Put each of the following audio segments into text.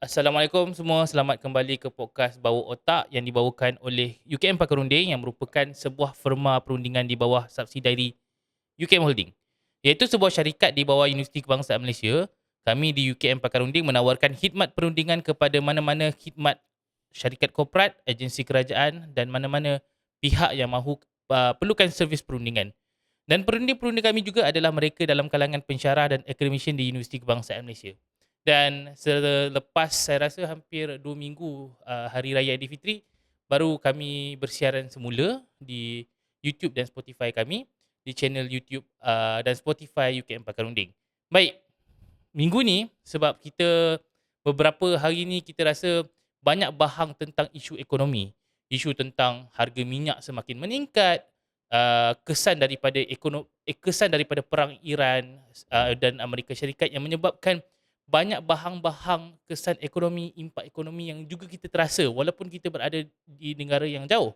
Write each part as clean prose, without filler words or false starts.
Assalamualaikum semua, selamat kembali ke podcast Bawa Otak yang dibawakan oleh UKM Pakarunding yang merupakan sebuah firma perundingan di bawah subsidiari UKM Holding. Iaitu sebuah syarikat di bawah Universiti Kebangsaan Malaysia. Kami di UKM Pakarunding menawarkan khidmat perundingan kepada mana-mana khidmat syarikat korporat, agensi kerajaan dan mana-mana pihak yang mahu perlukan servis perundingan. Dan perundi-perundi kami juga adalah mereka dalam kalangan pensyarah dan akademisyen di Universiti Kebangsaan Malaysia. Dan selepas saya rasa hampir 2 minggu Hari Raya Aidilfitri, baru kami bersiaran semula di YouTube dan Spotify kami, di channel YouTube dan Spotify UKM Pakarunding. Baik, minggu ni sebab kita beberapa hari ni kita rasa banyak bahang tentang isu ekonomi, isu tentang harga minyak semakin meningkat, kesan daripada perang Iran dan Amerika Syarikat yang menyebabkan banyak bahang-bahang kesan ekonomi, impak ekonomi yang juga kita terasa walaupun kita berada di negara yang jauh.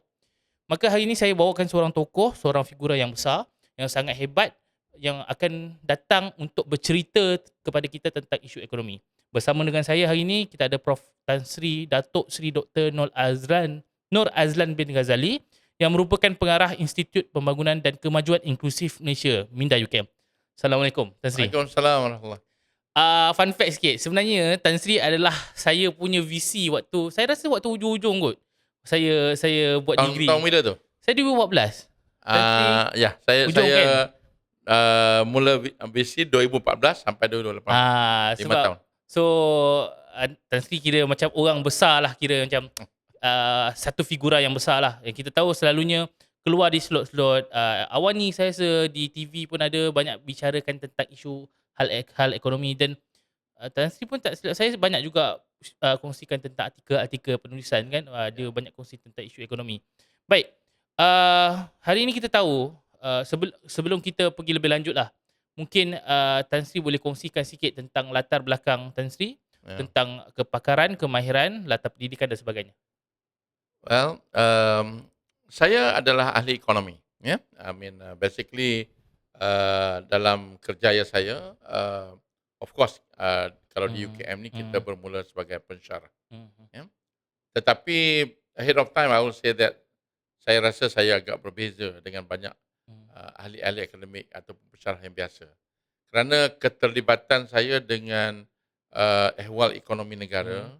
Maka hari ini saya bawakan seorang tokoh, seorang figura yang besar, yang sangat hebat, yang akan datang untuk bercerita kepada kita tentang isu ekonomi. Bersama dengan saya hari ini, kita ada Prof. Tan Sri Datuk Sri Dr. Nur Azlan bin Ghazali yang merupakan pengarah Institut Pembangunan dan Kemajuan Inklusif Malaysia, Minda UKM. Assalamualaikum, Tan Sri. Waalaikumsalam warahmatullahi. Fun fact sikit, sebenarnya Tan Sri adalah saya punya VC waktu, saya rasa waktu hujung-hujung kot. Saya buat degree. Tahun bila tu? Saya 2014. Tan Sri Ya, saya hujung kan? mula BC 2014 sampai 2018. 5 Sebab tahun. so Tan Sri kira macam orang besar lah, kira macam satu figura yang besar lah. Yang kita tahu selalunya keluar di slot-slot awal ni saya rasa di TV pun ada banyak bicarakan tentang isu hal ekonomi dan Tan Sri pun tak silap saya banyak juga kongsikan tentang artikel-artikel penulisan kan. Dia banyak kongsi tentang isu ekonomi. Baik, hari ini kita tahu sebelum kita pergi lebih lanjut lah, mungkin Tan Sri boleh kongsikan sikit tentang latar belakang Tan Sri, Ya. tentang kepakaran, kemahiran, latar pendidikan dan sebagainya. Well, saya adalah ahli ekonomi. Ya, I mean basically dalam kerjaya saya, of course kalau di UKM ni kita bermula sebagai pensyarah. Ya. Tetapi ahead of time I will say that saya rasa saya agak berbeza dengan banyak ahli-ahli akademik ataupun pensyarah yang biasa. Kerana keterlibatan saya dengan ehwal ekonomi negara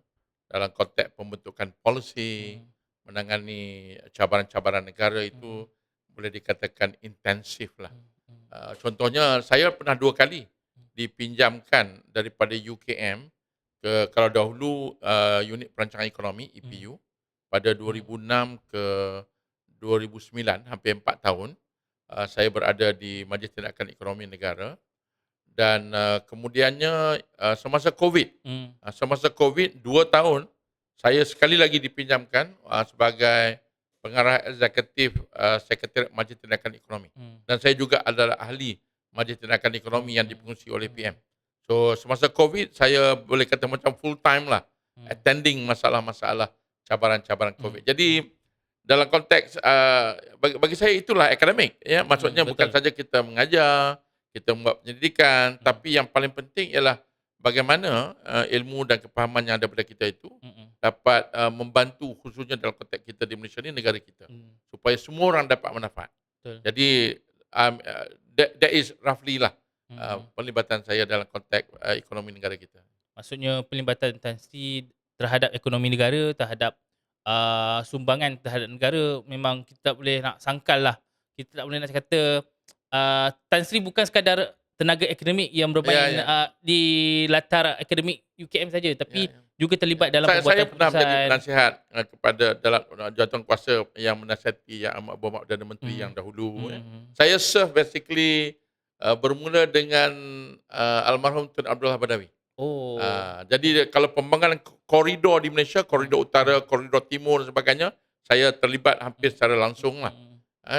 dalam konteks pembentukan polisi, menangani cabaran-cabaran negara itu boleh dikatakan intensif lah. Contohnya saya pernah 2 kali dipinjamkan daripada UKM ke, kalau dahulu unit perancangan ekonomi EPU pada 2006 ke 2009, hampir 4 tahun saya berada di Majlis Tindakan Ekonomi Negara. Dan kemudiannya semasa COVID, semasa COVID 2 tahun saya sekali lagi dipinjamkan sebagai pengarah eksekutif Sekretariat Majlis Tindakan Ekonomi. Dan saya juga adalah ahli Majlis Tindakan Ekonomi yang dipengerusi oleh PM. So semasa COVID saya boleh kata macam full time lah attending masalah-masalah cabaran-cabaran COVID. Jadi dalam konteks bagi saya itulah akademik, ya. Maksudnya bukan saja kita mengajar, kita membuat penyelidikan, tapi yang paling penting ialah bagaimana ilmu dan kepahaman yang ada pada kita itu dapat membantu, khususnya dalam konteks kita di Malaysia ni, negara kita, supaya semua orang dapat manfaat. Jadi that is roughly lah pelibatan saya dalam konteks ekonomi negara kita. Maksudnya pelibatan Tan Sri terhadap ekonomi negara, terhadap sumbangan terhadap negara, memang kita tak boleh nak sangkal lah. Kita tak boleh nak kata Tan Sri bukan sekadar tenaga akademik yang bermain di latar akademik UKM saja, tapi juga terlibat dalam pembuatan saya pernah keputusan. menjadi penasihat kepada dalam jawatan kuasa yang menasihati Yang Amat Berhormat Perdana Menteri yang dahulu. Saya serve basically bermula dengan almarhum Tun Abdullah Badawi. Jadi kalau pembangunan koridor di Malaysia, koridor utara, koridor timur dan sebagainya, saya terlibat hampir secara langsung lah.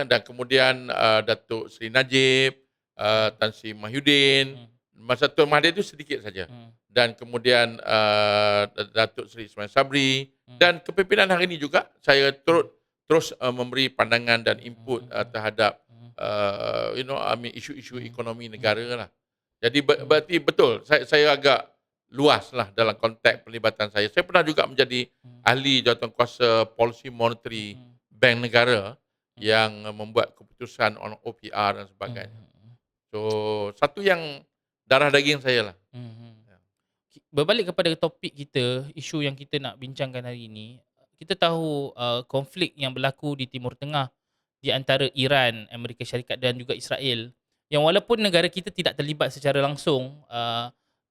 Dan kemudian Datuk Seri Najib, Tan Sri Mahyudin, masa Tun Mahathir itu sedikit saja. Dan kemudian Datuk Seri Ismail Sabri, dan kepimpinan hari ini juga saya terus memberi pandangan dan input terhadap isu-isu ekonomi negara lah. Jadi berarti betul saya agak luas lah dalam konteks pelibatan saya. Saya pernah juga menjadi ahli jawatankuasa policy monetary bank negara yang membuat keputusan on OPR dan sebagainya. So, satu yang darah daging saya lah. Berbalik kepada topik kita, isu yang kita nak bincangkan hari ini, kita tahu konflik yang berlaku di Timur Tengah di antara Iran, Amerika Syarikat dan juga Israel, yang walaupun negara kita tidak terlibat secara langsung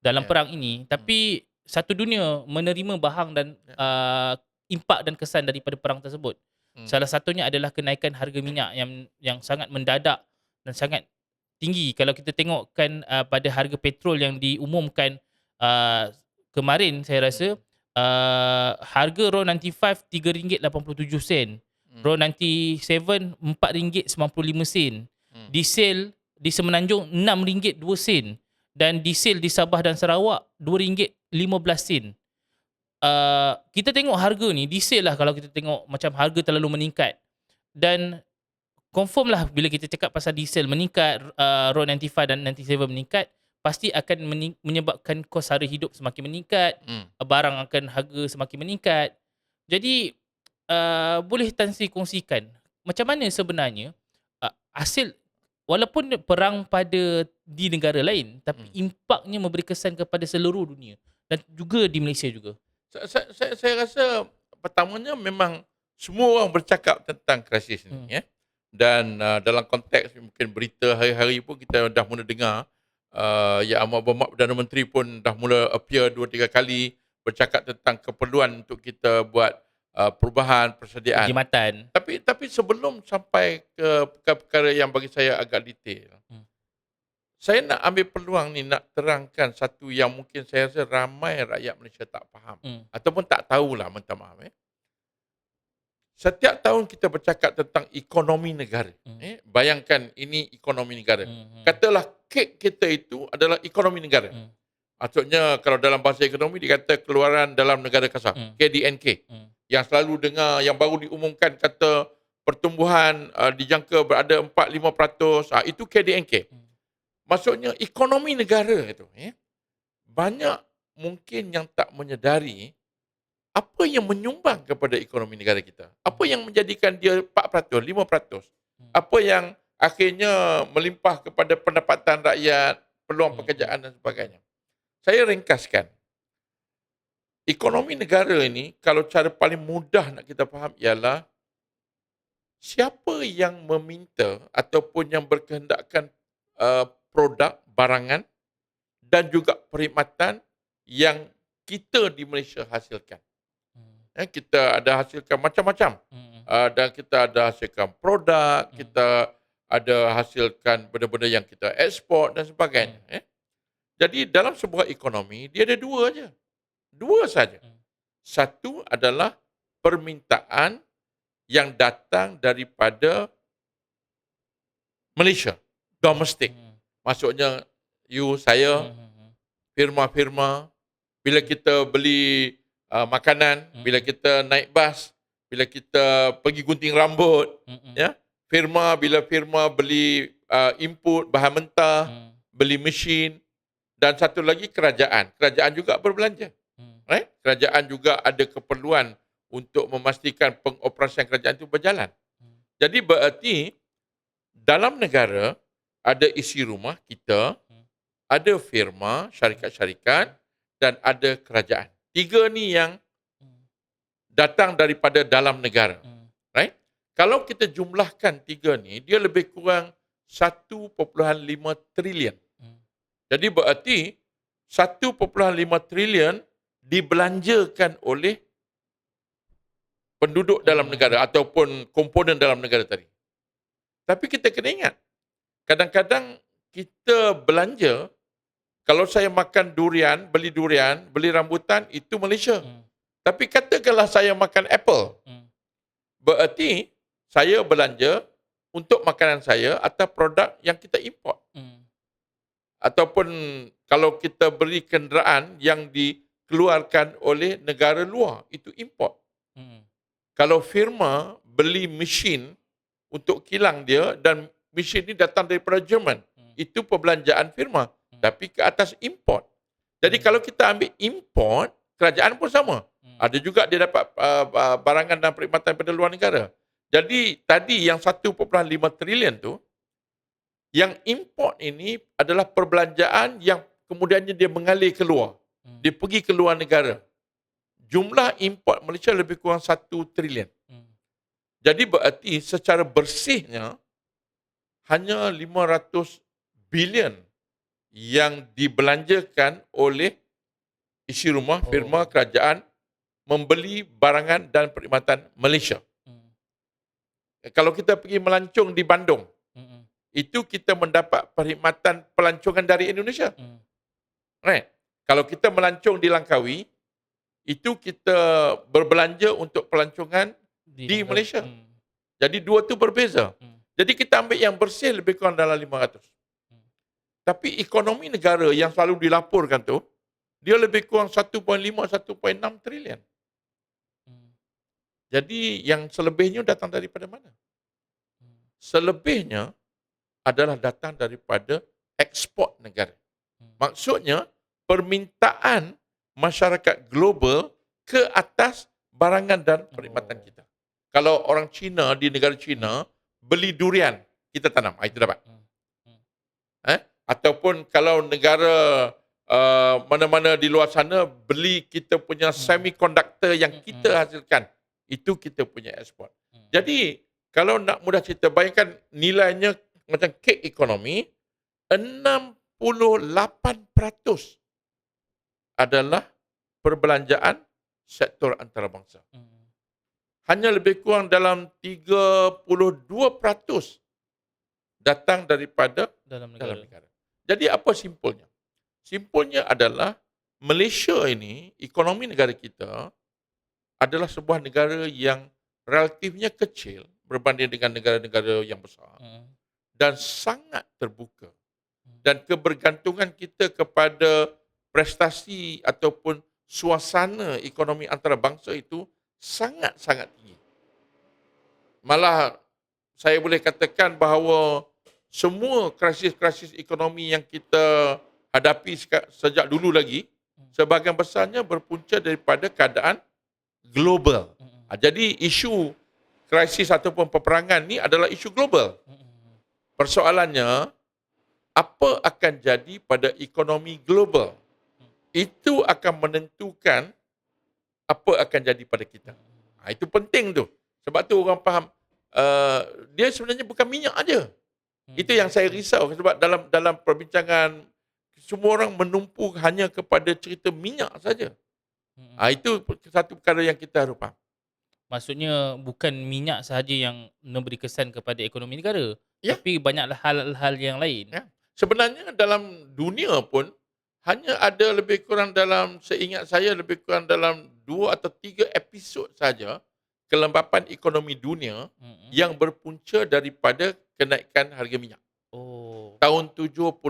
dalam Ya. perang ini, tapi satu dunia menerima bahang dan impak dan kesan daripada perang tersebut. Salah satunya adalah kenaikan harga minyak yang sangat mendadak dan sangat tinggi. Kalau kita tengokkan pada harga petrol yang diumumkan kemarin, saya rasa harga RON95 RM3.87, RON97 RM4.95, diesel di Semenanjung RM6.02, dan diesel di Sabah dan Sarawak RM2.15. Kita tengok harga ni, diesel lah, kalau kita tengok macam harga terlalu meningkat, dan confirm lah bila kita cakap pasal diesel meningkat, RON95 dan 97 meningkat, pasti akan menyebabkan kos sara hidup semakin meningkat, barang akan harga semakin meningkat. Jadi boleh Tan Sri kongsikan macam mana sebenarnya hasil, walaupun perang pada di negara lain, tapi impaknya memberi kesan kepada seluruh dunia dan juga di Malaysia juga. Saya rasa pertamanya memang semua orang bercakap tentang krisis ni, ya. Dan dalam konteks mungkin berita hari-hari pun kita dah mula dengar Yang Amat Berhormat Perdana Menteri pun dah mula appear 2-3 kali bercakap tentang keperluan untuk kita buat perubahan persediaan. Perkhidmatan. Tapi sebelum sampai ke perkara-perkara yang bagi saya agak detail, saya nak ambil peluang ni nak terangkan satu yang mungkin saya rasa ramai rakyat Malaysia tak faham ataupun tak tahulah, minta maaf. Setiap tahun kita bercakap tentang ekonomi negara. Bayangkan ini ekonomi negara. Katalah kek kita itu adalah ekonomi negara. Maksudnya kalau dalam bahasa ekonomi dikata keluaran dalam negara kasar, KDNK. Yang selalu dengar, yang baru diumumkan kata pertumbuhan dijangka berada 4-5%, itu KDNK. Maksudnya ekonomi negara itu. Banyak mungkin yang tak menyedari apa yang menyumbang kepada ekonomi negara kita. Apa yang menjadikan dia 4%, 5%. Apa yang akhirnya melimpah kepada pendapatan rakyat, peluang pekerjaan dan sebagainya. Saya ringkaskan. Ekonomi negara ini, kalau cara paling mudah nak kita faham ialah siapa yang meminta ataupun yang berkehendakkan produk, barangan dan juga perkhidmatan yang kita di Malaysia hasilkan. Kita ada hasilkan macam-macam. Dan kita ada hasilkan produk, kita ada hasilkan benda-benda yang kita ekspor dan sebagainya. Jadi dalam sebuah ekonomi, dia ada dua aja. Dua saja. Satu adalah permintaan yang datang daripada Malaysia, domestik. Maksudnya you, saya, firma-firma, bila kita beli makanan, bila kita naik bas, bila kita pergi gunting rambut, bila firma beli input bahan mentah, beli mesin, dan satu lagi kerajaan juga berbelanja. Kerajaan juga ada keperluan untuk memastikan pengoperasian kerajaan itu berjalan. Jadi berarti dalam negara ada isi rumah kita, ada firma, syarikat-syarikat dan ada kerajaan. Tiga ni yang datang daripada dalam negara. Right? Kalau kita jumlahkan tiga ni, dia lebih kurang 1.5 trilion. Jadi berarti 1.5 trilion dibelanjakan oleh penduduk dalam negara ataupun komponen dalam negara tadi. Tapi kita kena ingat, kadang-kadang kita belanja, kalau saya makan durian, beli rambutan, itu Malaysia. Tapi katakanlah saya makan apple. Berarti saya belanja untuk makanan saya atau produk yang kita import. Ataupun kalau kita beli kenderaan yang dikeluarkan oleh negara luar, itu import. Kalau firma beli mesin untuk kilang dia dan mesin ini datang daripada Jerman, itu perbelanjaan firma. Tapi ke atas import. Jadi kalau kita ambil import, kerajaan pun sama. Ada juga dia dapat barangan dan perkhidmatan daripada luar negara. Jadi tadi yang 1.5 trilion tu, yang import ini adalah perbelanjaan yang kemudiannya dia mengalir keluar. Dia pergi ke luar negara. Jumlah import Malaysia lebih kurang 1 trilion. Jadi berarti secara bersihnya hanya 500 bilion yang dibelanjakan oleh isi rumah, firma, kerajaan membeli barangan dan perkhidmatan Malaysia. Kalau kita pergi melancong di Bandung, itu kita mendapat perkhidmatan pelancongan dari Indonesia. Right? Kalau kita melancong di Langkawi, itu kita berbelanja untuk pelancongan di Malaysia. Jadi dua tu berbeza. Jadi kita ambil yang bersih lebih kurang dalam 500. Tapi ekonomi negara yang selalu dilaporkan tu, dia lebih kurang 1.5-1.6 trilion. Jadi yang selebihnya datang daripada mana? Selebihnya adalah datang daripada ekspor negara. Maksudnya permintaan masyarakat global ke atas barangan dan perkhidmatan kita. Kalau orang Cina di negara Cina beli durian, kita tanam, itu dapat. Ataupun kalau negara mana-mana di luar sana beli kita punya semiconductor yang kita hasilkan, itu kita punya ekspor. Jadi kalau nak mudah cerita, bayangkan nilainya macam kek ekonomi, 68% adalah perbelanjaan sektor antarabangsa. Hanya lebih kurang dalam 32% datang daripada dalam negara. Jadi apa simpulnya? Simpulnya adalah Malaysia ini, ekonomi negara kita adalah sebuah negara yang relatifnya kecil berbanding dengan negara-negara yang besar dan sangat terbuka. Dan kebergantungan kita kepada prestasi ataupun suasana ekonomi antarabangsa itu sangat-sangat tinggi. Malah saya boleh katakan bahawa semua krisis-krisis ekonomi yang kita hadapi sejak dulu lagi, sebahagian besarnya berpunca daripada keadaan global. Jadi isu krisis ataupun peperangan ni adalah isu global. Persoalannya, apa akan jadi pada ekonomi global? Itu akan menentukan apa akan jadi pada kita. Itu penting tu. Sebab tu orang faham, dia sebenarnya bukan minyak aja. Itu yang saya risau sebab dalam perbincangan semua orang menumpu hanya kepada cerita minyak saja. Itu satu perkara yang kita harus faham. Maksudnya bukan minyak sahaja yang memberi kesan kepada ekonomi negara, tapi banyaklah hal-hal yang lain. Sebenarnya dalam dunia pun hanya ada lebih kurang dalam, seingat saya lebih kurang dalam 2 atau 3 episod saja kelembapan ekonomi dunia yang berpunca daripada kenaikan harga minyak. Tahun 74,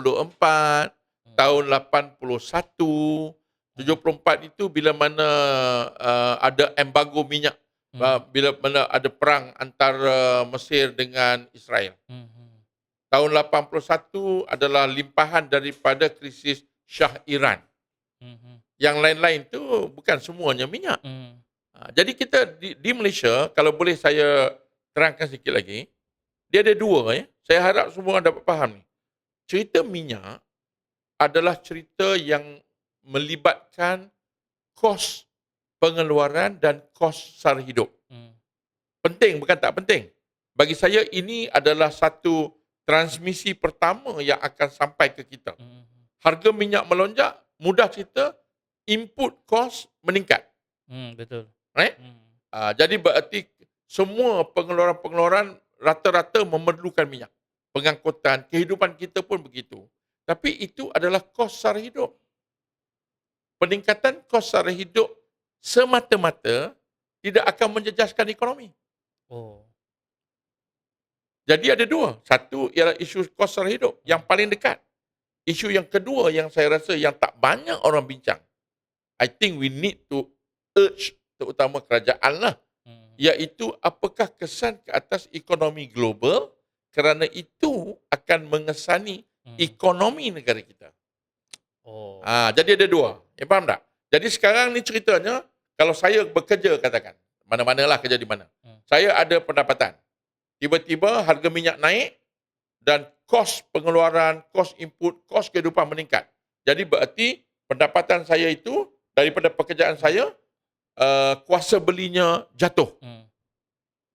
tahun 81, 74 itu bila mana ada embargo minyak, bila mana ada perang antara Mesir dengan Israel. Tahun 81 adalah limpahan daripada krisis Shah Iran. Yang lain-lain tu bukan semuanya minyak. Jadi kita di Malaysia, kalau boleh saya terangkan sikit lagi, dia ada dua. Saya harap semua dapat faham ni. Cerita minyak adalah cerita yang melibatkan kos pengeluaran dan kos sara hidup. Penting, bukan tak penting. Bagi saya ini adalah satu transmisi pertama yang akan sampai ke kita. Harga minyak melonjak, mudah cerita, input cost meningkat. Betul. Right? Jadi berarti semua pengeluaran-pengeluaran rata-rata memerlukan minyak. Pengangkutan, kehidupan kita pun begitu. Tapi itu adalah kos sara hidup. Peningkatan kos sara hidup semata-mata tidak akan menjejaskan ekonomi. Jadi ada dua. Satu ialah isu kos sara hidup yang paling dekat. Isu yang kedua yang saya rasa yang tak banyak orang bincang, I think we need to urge terutama kerajaan lah, iaitu apakah kesan ke atas ekonomi global, kerana itu akan mengesani ekonomi negara kita. Oh. Jadi ada dua. Faham tak? Jadi sekarang ni ceritanya, kalau saya bekerja katakan, mana-manalah kerja di mana. Saya ada pendapatan. Tiba-tiba harga minyak naik dan kos pengeluaran, kos input, kos kehidupan meningkat. Jadi berarti pendapatan saya itu daripada pekerjaan saya, kuasa belinya jatuh.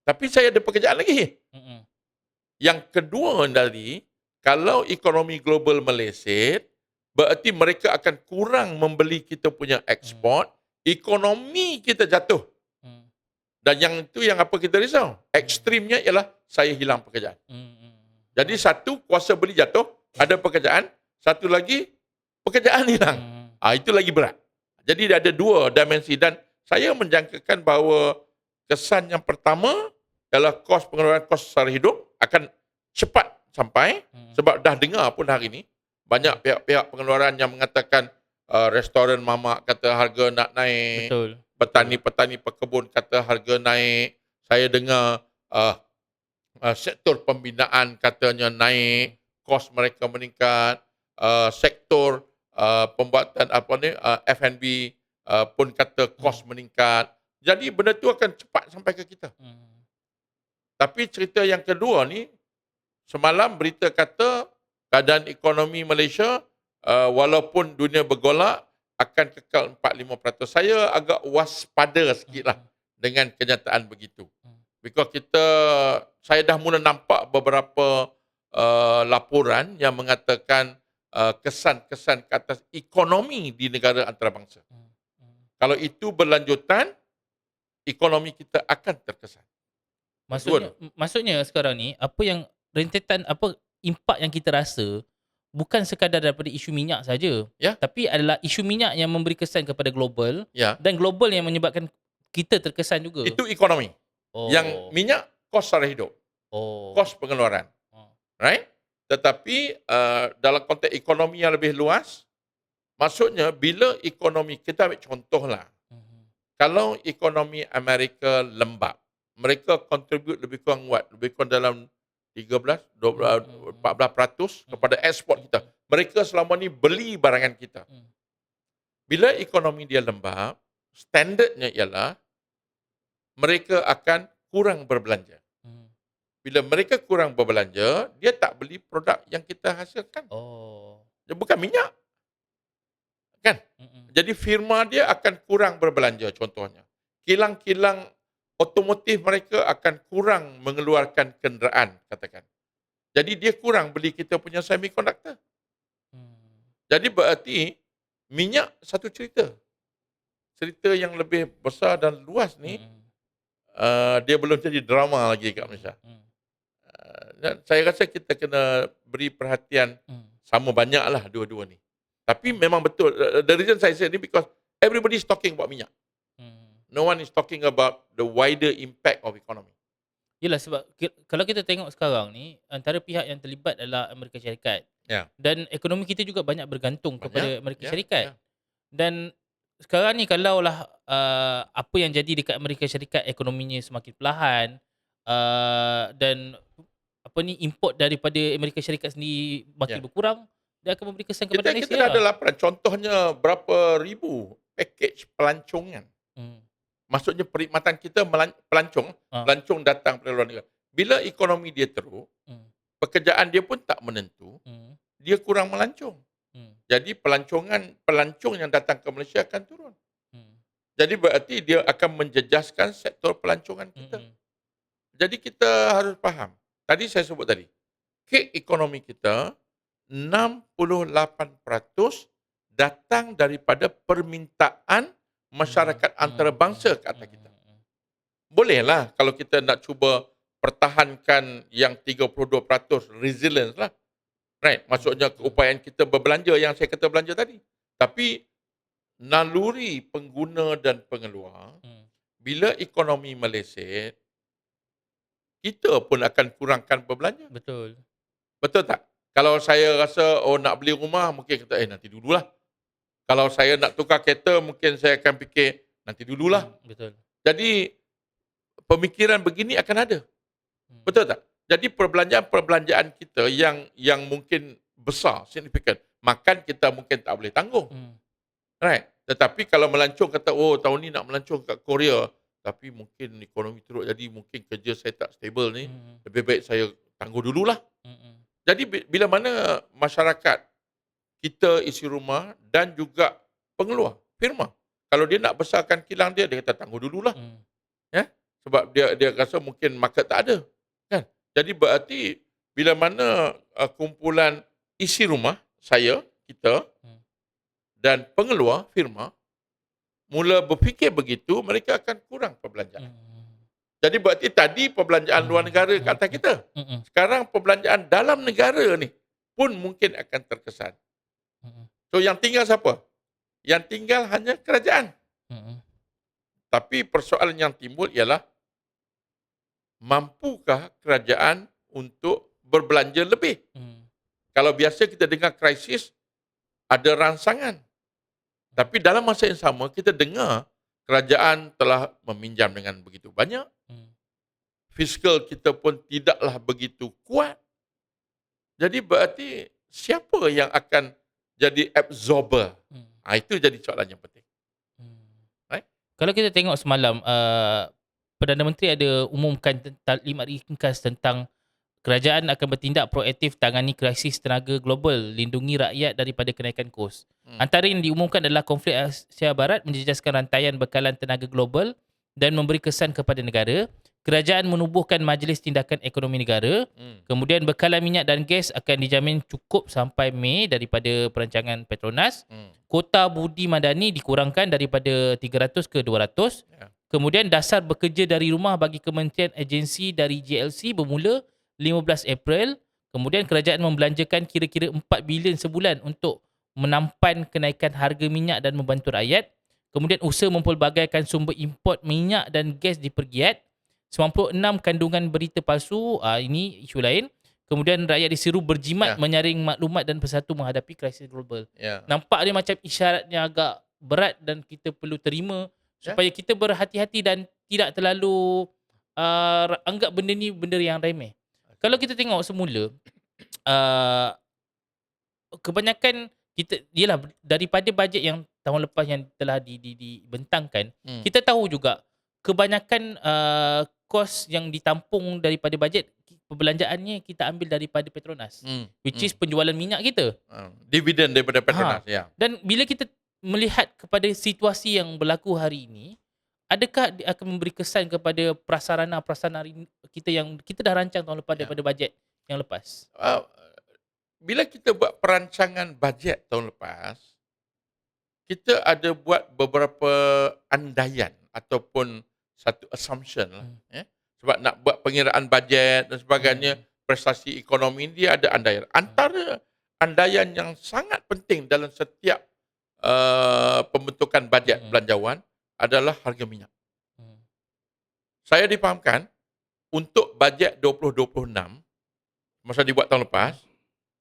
Tapi saya ada pekerjaan lagi. Yang kedua tadi, kalau ekonomi global meleset, berarti mereka akan kurang membeli kita punya ekspor, ekonomi kita jatuh. Dan yang itu yang apa kita risau? Ekstrimnya ialah saya hilang pekerjaan. Jadi satu, kuasa beli jatuh, ada pekerjaan. Satu lagi, pekerjaan hilang. Itu lagi berat. Jadi ada dua dimensi. Dan saya menjangkakan bahawa kesan yang pertama ialah kos pengeluaran kos sara hidup akan cepat sampai. Sebab dah dengar pun hari ini, banyak pihak-pihak pengeluaran yang mengatakan restoran mamak kata harga nak naik. Betul. Petani-petani pekebun kata harga naik. Saya dengar sektor pembinaan katanya naik, kos mereka meningkat. Sektor pembuatan F&B pun kata kos meningkat. Jadi benda tu akan cepat sampai ke kita. Tapi cerita yang kedua ni, semalam berita kata keadaan ekonomi Malaysia walaupun dunia bergolak akan kekal 4-5%. Saya agak waspada sikitlah dengan kenyataan begitu. Because saya dah mula nampak beberapa laporan yang mengatakan kesan-kesan ke atas ekonomi di negara antarabangsa. Kalau itu berlanjutan, ekonomi kita akan terkesan. Maksudnya sekarang ni, apa yang rentetan, apa impak yang kita rasa bukan sekadar daripada isu minyak saja, tapi adalah isu minyak yang memberi kesan kepada global, dan global yang menyebabkan kita terkesan juga. Itu ekonomi. Yang minyak, kos sara hidup. Kos pengeluaran. Right? Tetapi dalam konteks ekonomi yang lebih luas, maksudnya bila ekonomi, kita ambil contohlah, kalau ekonomi Amerika lembab, mereka contribute lebih kurang lebih kurang dalam 14% kepada ekspor kita. Mereka selama ni beli barangan kita. Bila ekonomi dia lembab, standardnya ialah mereka akan kurang berbelanja. Bila mereka kurang berbelanja, dia tak beli produk yang kita hasilkan. Dia bukan minyak. Kan? Jadi firma dia akan kurang berbelanja contohnya. Kilang-kilang otomotif mereka akan kurang mengeluarkan kenderaan, katakan. Jadi dia kurang beli kita punya semiconductor. Jadi berarti minyak satu cerita. Cerita yang lebih besar dan luas ni, dia belum jadi drama lagi kat Malaysia. Dan saya rasa kita kena beri perhatian sama banyaklah dua-dua ni. Tapi memang betul. The reason saya say ni because everybody is talking about minyak. No one is talking about the wider impact of economy. Yelah, sebab kalau kita tengok sekarang ni, antara pihak yang terlibat adalah Amerika Syarikat. Dan ekonomi kita juga banyak bergantung kepada Amerika Syarikat. Dan sekarang ni kalaulah apa yang jadi dekat Amerika Syarikat, ekonominya semakin perlahan, dan import daripada Amerika Syarikat sendiri makin berkurang, dia akan memberi kesan kepada Malaysia. Kita dah ada laporan. Contohnya berapa ribu pakej pelancongan. Maksudnya perkhidmatan kita pelancong datang dari luar negara. Bila ekonomi dia teruk, pekerjaan dia pun tak menentu, dia kurang melancong. Jadi pelancong yang datang ke Malaysia akan turun. Jadi berarti dia akan menjejaskan sektor pelancongan kita. Jadi kita harus faham. Tadi saya sebut tadi, kek ekonomi kita 68% datang daripada permintaan masyarakat antarabangsa ke atas kita. Bolehlah kalau kita nak cuba pertahankan yang 32% resilience lah. Right, maksudnya keupayaan kita berbelanja yang saya kata belanja tadi. Tapi naluri pengguna dan pengeluar, bila ekonomi meleset, kita pun akan kurangkan berbelanja. Betul. Betul tak? Kalau saya rasa nak beli rumah, mungkin kata nanti dululah. Kalau saya nak tukar kereta, mungkin saya akan fikir nanti dululah. Betul. Jadi pemikiran begini akan ada. Betul tak? Jadi perbelanjaan-perbelanjaan kita yang mungkin besar, signifikan, makan kita mungkin tak boleh tanggung. Hmm. Right. Tetapi kalau melancong kata, oh tahun ni nak melancong kat Korea, tapi mungkin ekonomi teruk jadi mungkin kerja saya tak stable ni, lebih baik saya tangguh dululah. Jadi bila mana masyarakat kita isi rumah dan juga pengeluar firma, kalau dia nak besarkan kilang dia kata tangguh dululah. Ya? Sebab dia rasa mungkin market tak ada. Kan? Jadi berarti bila mana kumpulan isi rumah saya, kita dan pengeluar firma mula berfikir begitu, mereka akan kurang perbelanjaan. Jadi berarti tadi perbelanjaan luar negara kat atas kita. Sekarang perbelanjaan dalam negara ni pun mungkin akan terkesan. So yang tinggal siapa? Yang tinggal hanya kerajaan. Tapi persoalan yang timbul ialah, mampukah kerajaan untuk berbelanja lebih? Kalau biasa kita dengar krisis, ada rangsangan. Tapi dalam masa yang sama, kita dengar kerajaan telah meminjam dengan begitu banyak. Fiskal kita pun tidaklah begitu kuat. Jadi berarti siapa yang akan jadi absorber? Itu jadi soalan yang penting. Right? Kalau kita tengok semalam, Perdana Menteri ada umumkan taklimat ringkas tentang kerajaan akan bertindak proaktif tangani krisis tenaga global, lindungi rakyat daripada kenaikan kos. Antara yang diumumkan adalah konflik Asia Barat menjejaskan rantaian bekalan tenaga global dan memberi kesan kepada negara. Kerajaan menubuhkan Majlis Tindakan Ekonomi Negara. Kemudian bekalan minyak dan gas akan dijamin cukup sampai Mei daripada perancangan Petronas. Kota budi madani dikurangkan daripada 300 ke 200. Kemudian dasar bekerja dari rumah bagi kementerian agensi dari JLC bermula 15 April. Kemudian kerajaan membelanjakan kira-kira 4 bilion sebulan untuk menampan kenaikan harga minyak dan membantu rakyat. Kemudian usaha mempelbagaikan sumber import minyak dan gas dipergiat. 96 kandungan berita palsu, ini isu lain. Kemudian rakyat disuruh berjimat menyaring maklumat dan bersatu menghadapi krisis global. Nampak dia macam isyaratnya agak berat dan kita perlu terima supaya kita berhati-hati dan tidak terlalu anggap benda ni benda yang remeh. Kalau kita tengok semula, kebanyakan kita ialah daripada bajet yang tahun lepas yang telah dibentangkan, kita tahu juga kebanyakan kos yang ditampung daripada bajet perbelanjaannya kita ambil daripada Petronas, which is penjualan minyak kita, dividen daripada Petronas. Dan bila kita melihat kepada situasi yang berlaku hari ini, adakah dia akan memberi kesan kepada prasarana kita yang kita dah rancang tahun lepas daripada bajet yang lepas? Bila kita buat perancangan bajet tahun lepas, kita ada buat beberapa andaian ataupun satu assumption lah. Sebab nak buat pengiraan bajet dan sebagainya, prestasi ekonomi dia ada andaian. Antara andaian yang sangat penting dalam setiap pembentukan bajet belanjawan adalah harga minyak. Saya difahamkan untuk bajet 2026 masa dibuat tahun lepas,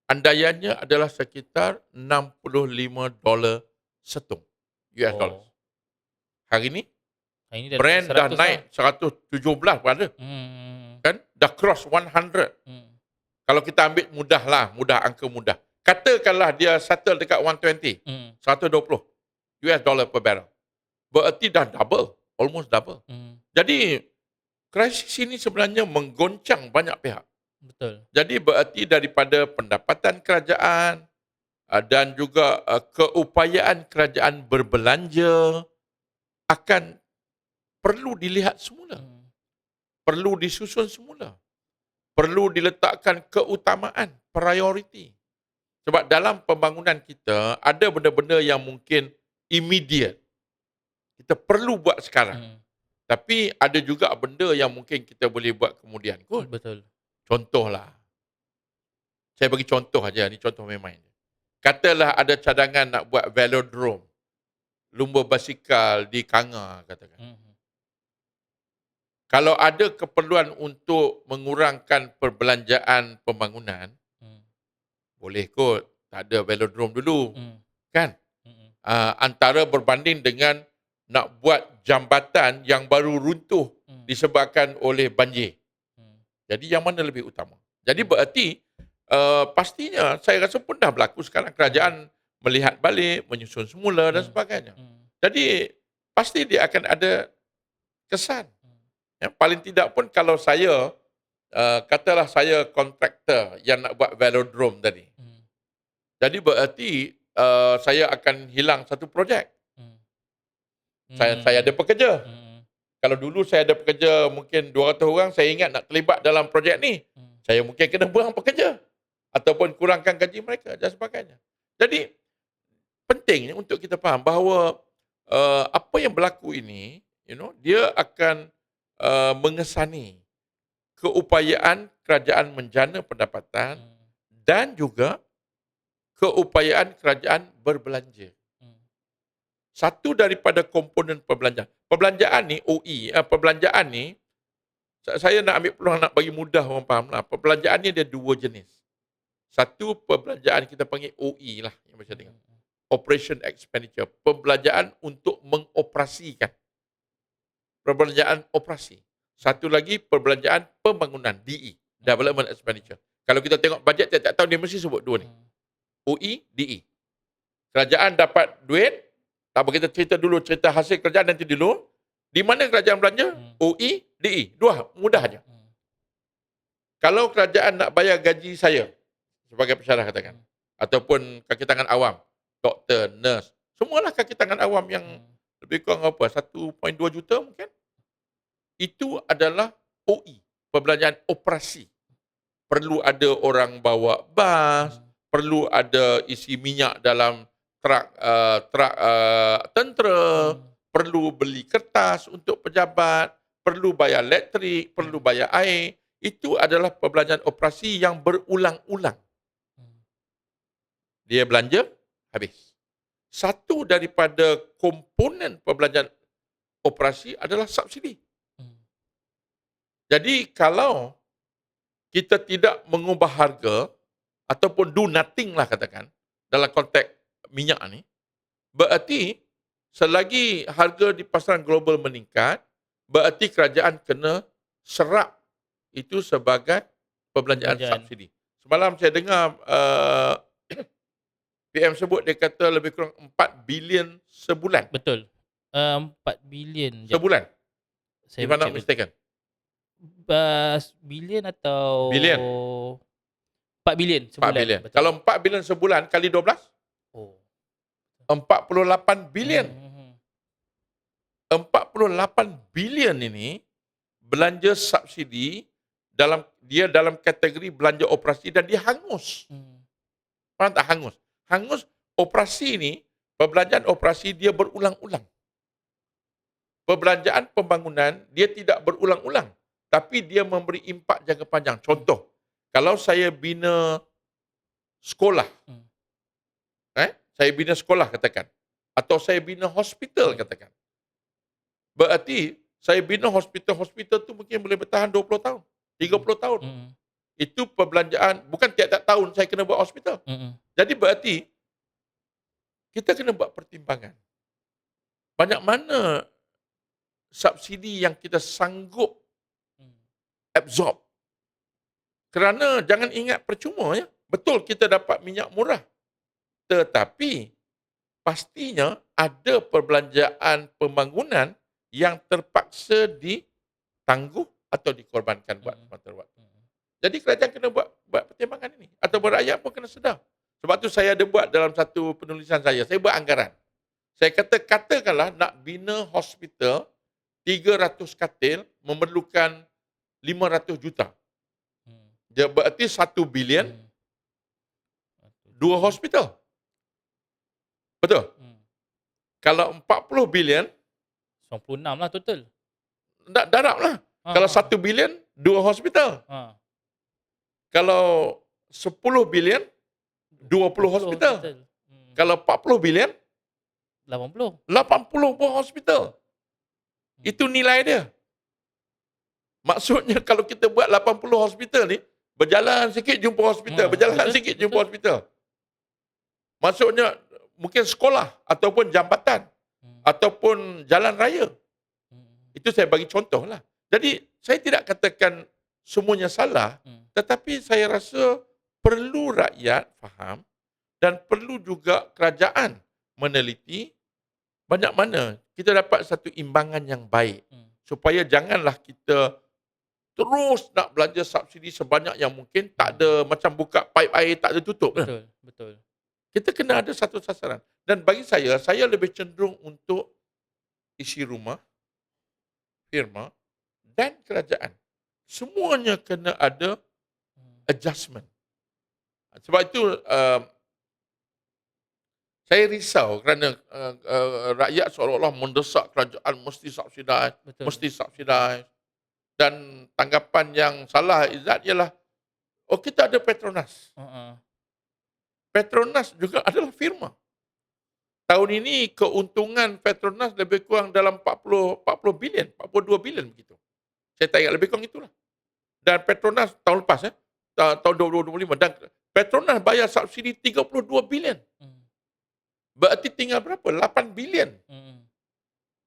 andaiannya adalah sekitar $65 setung US dollars. Hari ini Brand dah naik 117 pun ada. Kan? Dah cross 100. Kalau kita ambil mudah angka mudah. Katakanlah dia settle dekat 120, 120 US dollar per barrel. Berarti dah double, almost double. Jadi krisis ini sebenarnya menggoncang banyak pihak. Betul. Jadi berarti daripada pendapatan kerajaan dan juga keupayaan kerajaan berbelanja akan perlu dilihat semula. Perlu disusun semula. Perlu diletakkan keutamaan, priority. Sebab dalam pembangunan kita, ada benda-benda yang mungkin immediate. Kita perlu buat sekarang. Tapi ada juga benda yang mungkin kita boleh buat kemudian kot. Betul. Contohlah. Saya bagi contoh aja, ni contoh main-main. Katalah ada cadangan nak buat velodrome. Lumba basikal di Kanga, katakan. Kalau ada keperluan untuk mengurangkan perbelanjaan pembangunan, boleh kot, tak ada velodrome dulu. Kan? Antara berbanding dengan nak buat jambatan yang baru runtuh disebabkan oleh banjir. Jadi yang mana lebih utama? Jadi berarti pastinya saya rasa pun dah berlaku sekarang. Kerajaan melihat balik, menyusun semula dan Hmm. sebagainya. Hmm. Jadi pasti dia akan ada kesan. Hmm. Paling tidak pun kalau saya, katalah saya kontraktor yang nak buat velodrome tadi. Hmm. Jadi bererti saya akan hilang satu projek. Hmm. Saya ada pekerja. Hmm. Kalau dulu saya ada pekerja mungkin 200 orang, saya ingat nak terlibat dalam projek ni, Hmm. saya mungkin kena buang pekerja ataupun kurangkan gaji mereka dan sebagainya. Jadi pentingnya untuk kita faham bahawa apa yang berlaku ini, dia akan mengesani keupayaan kerajaan menjana pendapatan Hmm. dan juga keupayaan kerajaan berbelanja. Hmm. Satu daripada komponen perbelanjaan ni OE, perbelanjaan ni saya nak ambil peluang nak bagi mudah orang fahamlah. Perbelanjaan ni ada dua jenis. Satu perbelanjaan kita panggil OE lah yang macam dengan Operation Expenditure, perbelanjaan untuk mengoperasikan. Perbelanjaan operasi. Satu lagi perbelanjaan pembangunan, DE, Development Expenditure. Kalau kita tengok bajet tiap-tiap tahun dia mesti sebut dua ni. OE, DE. Kerajaan dapat duit, tak apa kita cerita dulu cerita hasil kerajaan nanti dulu. Di mana kerajaan belanja? OE, DE. Dua, mudah aja. Kalau kerajaan nak bayar gaji saya sebagai pensyarah katakan, ataupun kaki tangan awam, doktor, nurse, semualah kaki tangan awam yang lebih kurang apa, 1.2 juta mungkin. Itu adalah OE, perbelanjaan operasi. Perlu ada orang bawa bas, perlu ada isi minyak dalam trak tentera, perlu beli kertas untuk pejabat, perlu bayar elektrik, perlu bayar air. Itu adalah perbelanjaan operasi yang berulang-ulang. Dia belanja, habis. Satu daripada komponen perbelanjaan operasi adalah subsidi. Jadi kalau kita tidak mengubah harga ataupun do nothing lah katakan dalam konteks minyak ni, berarti selagi harga di pasaran global meningkat, berarti kerajaan kena serap itu sebagai perbelanjaan subsidi. Semalam saya dengar PM sebut dia kata lebih kurang 4 bilion sebulan. Betul. 4 bilion. Sebulan. Saya If I'm not mistaken. Bilion atau Bilion. 4 bilion 4 sebulan. bilion. Betul. Kalau 4 bilion sebulan kali 12, Oh. 48 bilion. 48 bilion ini belanja subsidi dalam kategori belanja operasi dan dia hangus. Faham tak hangus? Hangus operasi ini, perbelanjaan operasi dia berulang-ulang. Perbelanjaan pembangunan dia tidak berulang-ulang, tapi dia memberi impak jangka panjang. Contoh, kalau saya bina sekolah, saya bina sekolah katakan, atau saya bina hospital katakan, berarti saya bina hospital tu mungkin boleh bertahan 20 tahun, 30 tahun. Itu perbelanjaan, bukan tiap-tiap tahun saya kena buat hospital. Jadi berarti kita kena buat pertimbangan. Banyak mana subsidi yang kita sanggup absorb. Kerana jangan ingat percuma ya. Betul kita dapat minyak murah. Tetapi pastinya ada perbelanjaan pembangunan yang terpaksa ditangguh atau dikorbankan buat semasa waktu. Jadi kerajaan kena buat pertimbangan ini. Atau rakyat pun kena sedar. Sebab tu saya ada buat dalam satu penulisan saya buat anggaran. Saya katakanlah nak bina hospital 300 katil memerlukan 500 juta. Dia berarti 1 bilion 2 hospital. Betul? Kalau 40 bilion 96 lah total. darab lah. Kalau 1 bilion 2 hospital. Kalau 10 bilion 20 hospital. Kalau 40 bilion 80 buah hospital. Itu nilai dia. Maksudnya kalau kita buat 80 hospital ni, berjalan sikit jumpa hospital, berjalan sikit jumpa hospital. Maksudnya mungkin sekolah ataupun jambatan ataupun jalan raya. Itu saya bagi contoh lah. Jadi saya tidak katakan semuanya salah, tetapi saya rasa perlu rakyat faham dan perlu juga kerajaan meneliti banyak mana kita dapat satu imbangan yang baik supaya janganlah kita terus nak belanja subsidi sebanyak yang mungkin, tak ada macam buka paip air tak ada tutup. Betul, betul. Kita kena ada satu sasaran. Dan bagi saya lebih cenderung untuk isi rumah, firma dan kerajaan. Semuanya kena ada adjustment. Sebab itu saya risau kerana rakyat seolah-olah mendesak kerajaan mesti subsidize, Betul. mesti subsidize. Dan tanggapan yang salah Izzat ialah, kita ada Petronas. Petronas juga adalah firma. Tahun ini keuntungan Petronas lebih kurang dalam 40 bilion, 42 bilion begitu. Saya tak ingat, lebih kurang itulah. Dan Petronas tahun lepas, tahun 2025, dan Petronas bayar subsidi 32 bilion. Berarti tinggal berapa? 8 bilion.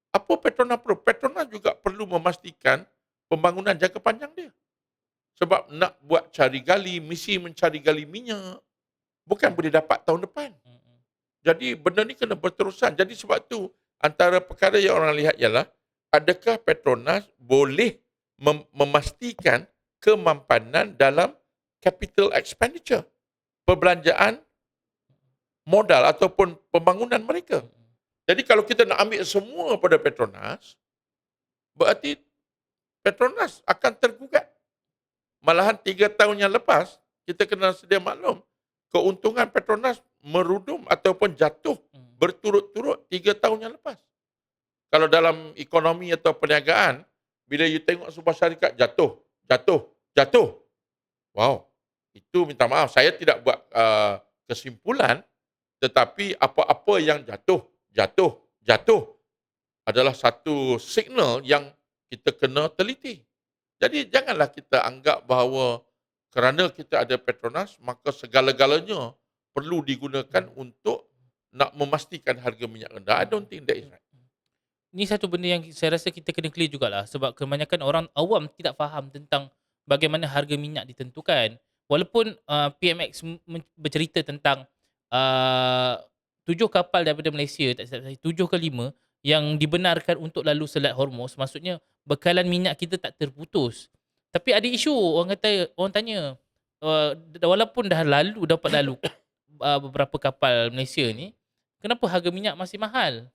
Apa Petronas perlu? Petronas juga perlu memastikan pembangunan jangka panjang dia. Sebab nak buat cari gali, misi mencari gali minyak, bukan boleh dapat tahun depan. Jadi benda ni kena berterusan. Jadi sebab tu antara perkara yang orang lihat ialah, adakah Petronas boleh memastikan kemampanan dalam capital expenditure, perbelanjaan modal ataupun pembangunan mereka. Jadi kalau kita nak ambil semua pada Petronas, berarti Petronas akan tergugat. Malahan 3 tahun yang lepas, kita kena sedia maklum, keuntungan Petronas merudum ataupun jatuh berturut-turut 3 tahun yang lepas. Kalau dalam ekonomi atau perniagaan, bila you tengok sebuah syarikat jatuh. Wow, itu minta maaf, saya tidak buat kesimpulan, tetapi apa-apa yang jatuh adalah satu signal yang kita kena teliti. Jadi janganlah kita anggap bahawa kerana kita ada Petronas, maka segala-galanya perlu digunakan untuk nak memastikan harga minyak rendah. I don't think that is right. Ni satu benda yang saya rasa kita kena clear jugalah, sebab kebanyakan orang awam tidak faham tentang bagaimana harga minyak ditentukan. Walaupun PMX bercerita tentang 7 kapal daripada Malaysia, tak silap saya, 7 ke 5 yang dibenarkan untuk lalu Selat Hormuz, maksudnya bekalan minyak kita tak terputus. Tapi ada isu, orang tanya, walaupun dapat lalu beberapa kapal Malaysia ni, kenapa harga minyak masih mahal?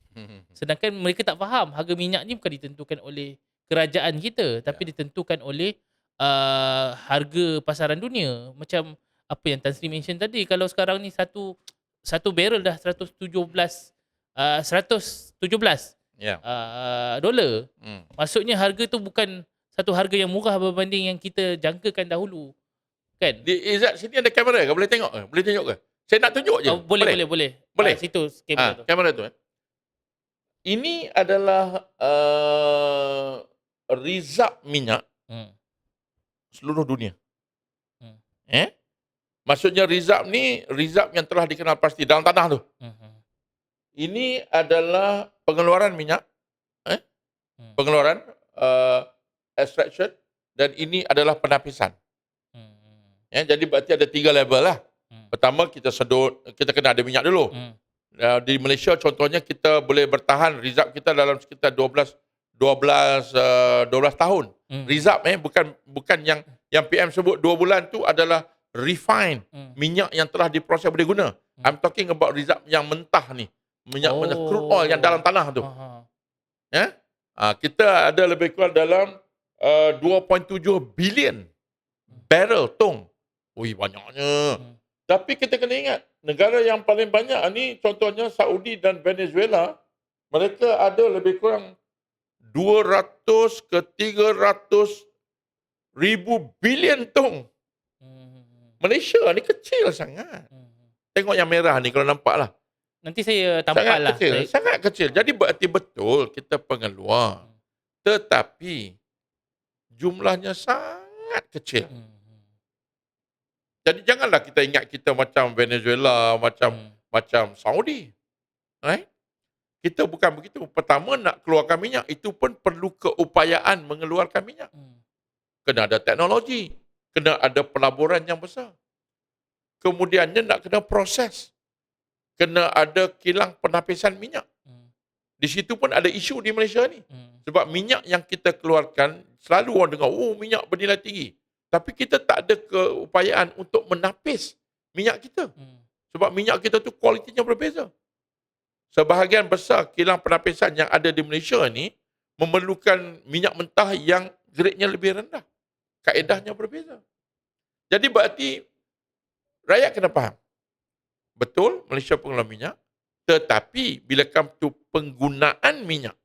Sedangkan mereka tak faham, harga minyak ni bukan ditentukan oleh kerajaan kita, tapi ditentukan oleh harga pasaran dunia. Macam apa yang Tan Sri mention tadi, kalau sekarang ni satu barrel dah 117 dolar. Maksudnya harga tu bukan satu harga yang murah berbanding yang kita jangkakan dahulu. Kan? Di Izzat, sini ada kamera ke? Boleh tengok ke? Boleh tunjuk ke? Saya nak tunjuk je. Boleh. Boleh? Situ kamera tu. Kamera tu. Ini adalah rizab minyak seluruh dunia. Maksudnya rizab ni, rizab yang telah dikenal pasti dalam tanah tu. Ini adalah pengeluaran minyak, pengeluaran extraction, dan ini adalah penapisan. Jadi berarti ada 3 level lah. Pertama, kita sedut, kita kena ada minyak dulu. Di Malaysia contohnya, kita boleh bertahan rizab kita dalam sekitar 12 tahun. Rizab bukan yang PM sebut 2 bulan tu adalah refine minyak yang telah diproses boleh guna. I'm talking about rizab yang mentah ni. Minyak crude oil yang dalam tanah tu. Kita ada lebih kurang dalam 2.7 bilion barrel tong. Ui, banyaknya. Tapi kita kena ingat, negara yang paling banyak ni contohnya Saudi dan Venezuela, mereka ada lebih kurang 200 ke 300 ribu bilion tong. Malaysia ni kecil sangat. Tengok yang merah ni kalau nampak lah. Nanti saya tampal lah. Sangat kecil. Jadi berarti betul kita pengeluar. Tetapi jumlahnya sangat kecil. Jadi janganlah kita ingat kita macam Venezuela, macam Saudi. Right? Kita bukan begitu. Pertama nak keluarkan minyak, itu pun perlu keupayaan mengeluarkan minyak. Kena ada teknologi. Kena ada pelaburan yang besar. kemudiannya nak kena proses. Kena ada kilang penapisan minyak. Di situ pun ada isu di Malaysia ni. Sebab minyak yang kita keluarkan, selalu orang dengar, oh minyak bernilai tinggi. Tapi kita tak ada keupayaan untuk menapis minyak kita. Sebab minyak kita tu kualitinya berbeza. Sebahagian besar kilang penapisan yang ada di Malaysia ni memerlukan minyak mentah yang grade-nya lebih rendah. Kaedahnya berbeza. Jadi berarti rakyat kena faham. Betul, Malaysia pengeluar minyak. Tetapi bila come to penggunaan minyak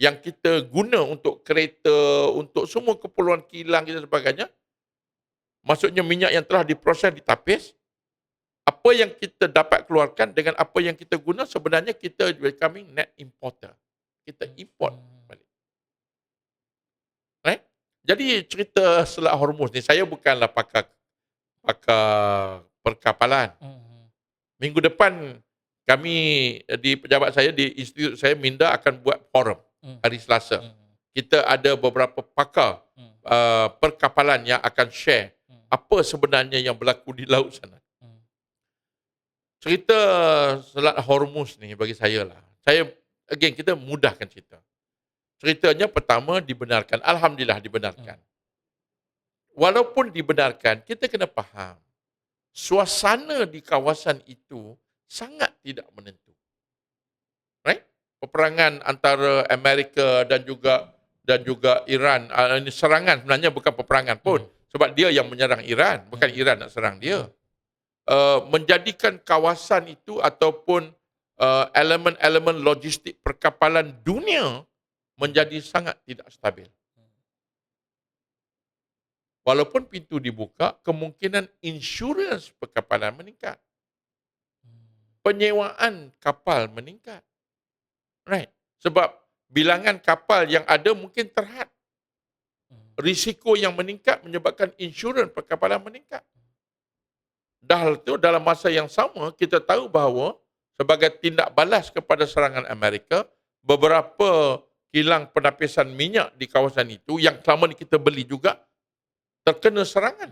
yang kita guna untuk kereta, untuk semua keperluan kilang dan sebagainya, maksudnya minyak yang telah diproses, ditapis, apa yang kita dapat keluarkan dengan apa yang kita guna, sebenarnya kita becoming net importer. Kita import balik. Right? Jadi cerita Selat Hormuz ni, saya bukanlah pakar perkapalan. Minggu depan kami di pejabat saya, di institut saya, minda akan buat forum hari Selasa. Kita ada beberapa pakar perkapalan yang akan share apa sebenarnya yang berlaku di laut sana. Cerita Selat Hormuz ni bagi saya lah. Kita mudahkan cerita. Ceritanya pertama dibenarkan. Alhamdulillah dibenarkan. Walaupun dibenarkan, kita kena faham. Suasana di kawasan itu sangat tidak menentu. Right? Peperangan antara Amerika dan juga Iran. Ini serangan sebenarnya bukan peperangan pun. Sebab dia yang menyerang Iran. Bukan Iran nak serang dia. Menjadikan kawasan itu ataupun elemen-elemen logistik perkapalan dunia menjadi sangat tidak stabil. Walaupun pintu dibuka, kemungkinan insurans perkapalan meningkat. Penyewaan kapal meningkat. Right. Sebab bilangan kapal yang ada mungkin terhad. Risiko yang meningkat menyebabkan insurans perkapalan meningkat. Dalam masa yang sama, kita tahu bahawa sebagai tindak balas kepada serangan Amerika, beberapa kilang penapisan minyak di kawasan itu yang selama ni kita beli juga terkena serangan.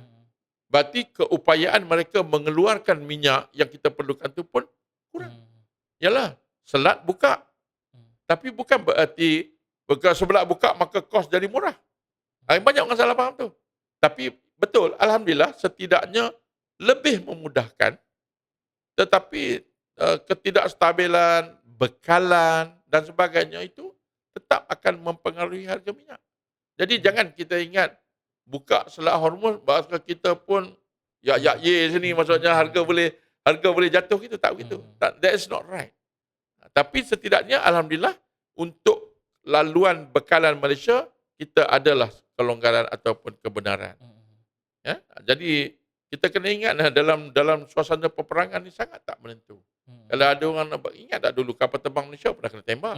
Berarti keupayaan mereka mengeluarkan minyak yang kita perlukan itu pun kurang. Yalah, selat buka. Tapi bukan berarti sebelah buka maka kos jadi murah. Banyak orang salah faham tu. Tapi betul, alhamdulillah setidaknya lebih memudahkan, tetapi ketidakstabilan, bekalan dan sebagainya itu tetap akan mempengaruhi harga minyak. Jadi jangan kita ingat buka Selat Hormuz bahasa kita pun sini, maksudnya harga boleh jatuh gitu, tak begitu. That is not right. Tapi setidaknya alhamdulillah untuk laluan bekalan Malaysia kita adalah kelonggaran ataupun kebenaran. Ya, jadi kita kena ingat dalam suasana peperangan ni sangat tak menentu. Kalau ada orang nak ingat tak dulu kapal terbang Malaysia pernah kena tembak.